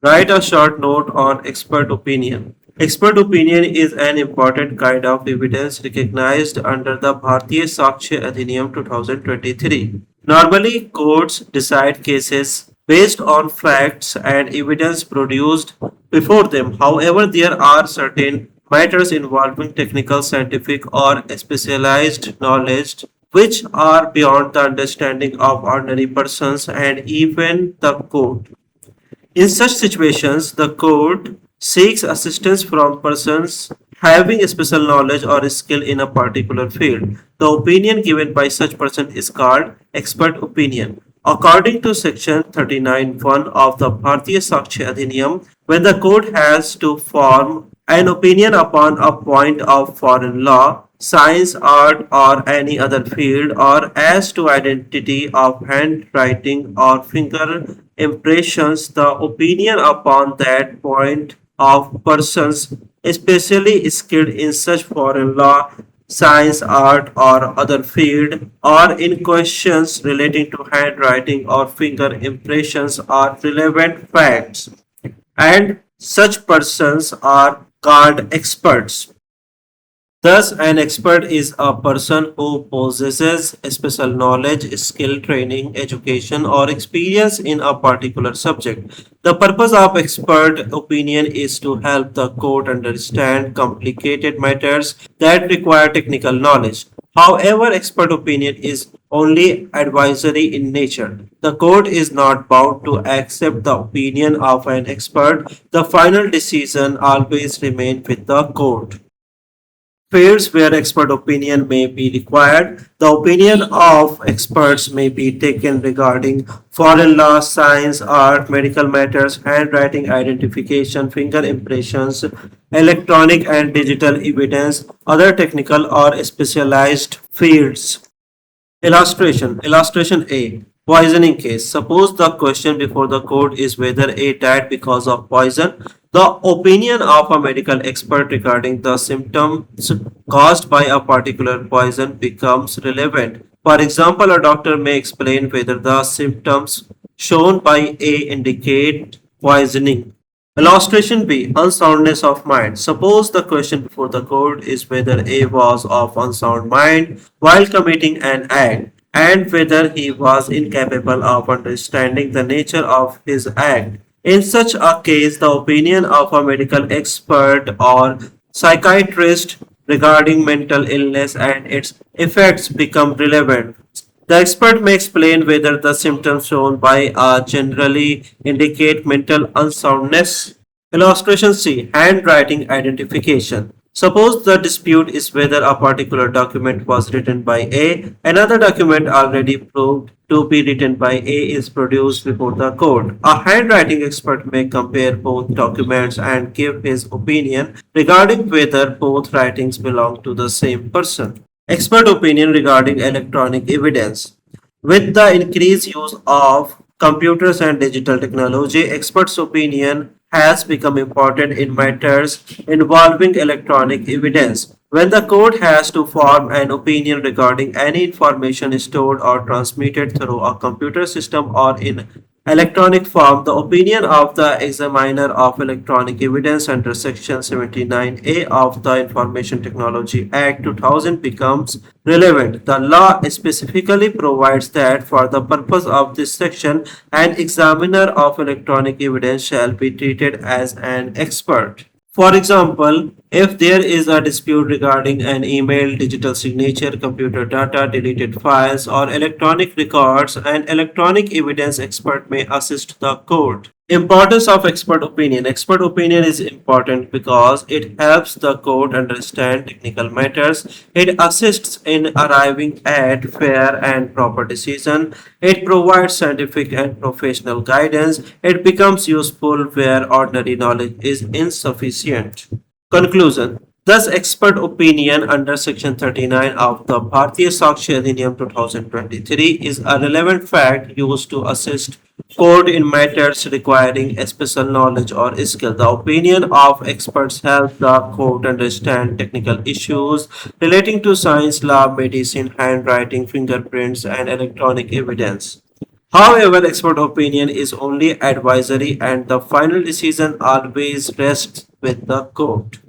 Write a short note on expert opinion. Expert opinion is an important kind of evidence recognized under the Bhartiya Sakshya Adhiniyam 2023. Normally, courts decide cases based on facts and evidence produced before them. However, there are certain matters involving technical, scientific, or specialized knowledge which are beyond the understanding of ordinary persons and even the court. In such situations, the court seeks assistance from persons having special knowledge or skill in a particular field. The opinion given by such person is called expert opinion. According to section 39(1) of the Bhartiya Sakshya Adhiniyam, when the court has to form an opinion upon a point of foreign law, science, art, or any other field, or as to identity of handwriting or finger impressions, the opinion upon that point of persons especially skilled in such foreign law, science, art, or other field, or in questions relating to handwriting or finger impressions are relevant facts, and such persons are called experts. Thus, an expert is a person who possesses special knowledge, skill, training, education, or experience in a particular subject. The purpose of expert opinion is to help the court understand complicated matters that require technical knowledge. However, expert opinion is only advisory in nature. The court is not bound to accept the opinion of an expert. The final decision always remains with the court. Fields where expert opinion may be required. The opinion of experts may be taken regarding foreign law, science, art, medical matters, handwriting identification, finger impressions, electronic and digital evidence, other technical or specialized fields. Illustration A. Poisoning case. Suppose the question before the court is whether A died because of poison. The opinion of a medical expert regarding the symptoms caused by a particular poison becomes relevant. For example, a doctor may explain whether the symptoms shown by A indicate poisoning. Illustration B. Unsoundness of mind. Suppose the question before the court is whether A was of unsound mind while committing an act and whether he was incapable of understanding the nature of his act. In such a case, the opinion of a medical expert or psychiatrist regarding mental illness and its effects become relevant. The expert may explain whether the symptoms shown by a generally indicate mental unsoundness. Illustration C. Handwriting identification. Suppose the dispute is whether a particular document was written by A. Another document already proved to be written by A is produced before the court. A handwriting expert may compare both documents and give his opinion regarding whether both writings belong to the same person. Expert opinion regarding electronic evidence. With the increased use of computers and digital technology, experts' opinion has become important in matters involving electronic evidence. When the court has to form an opinion regarding any information stored or transmitted through a computer system or in electronic form, the opinion of the examiner of electronic evidence under Section 79A of the Information Technology Act 2000 becomes relevant. The law specifically provides that for the purpose of this section, an examiner of electronic evidence shall be treated as an expert. For example, if there is a dispute regarding an email, digital signature, computer data, deleted files, or electronic records, an electronic evidence expert may assist the court. Importance of expert opinion. Expert opinion is important because it helps the court understand technical matters. It assists in arriving at fair and proper decision. It provides scientific and professional guidance. It becomes useful where ordinary knowledge is insufficient. Conclusion. Thus, expert opinion under Section 39 of the Bhartiya Sakshya Adhiniyam 2023 is a relevant fact used to assist court in matters requiring special knowledge or skill. The opinion of experts help the court understand technical issues relating to science, law, medicine, handwriting, fingerprints, and electronic evidence. However, expert opinion is only advisory and the final decision always rests with the court.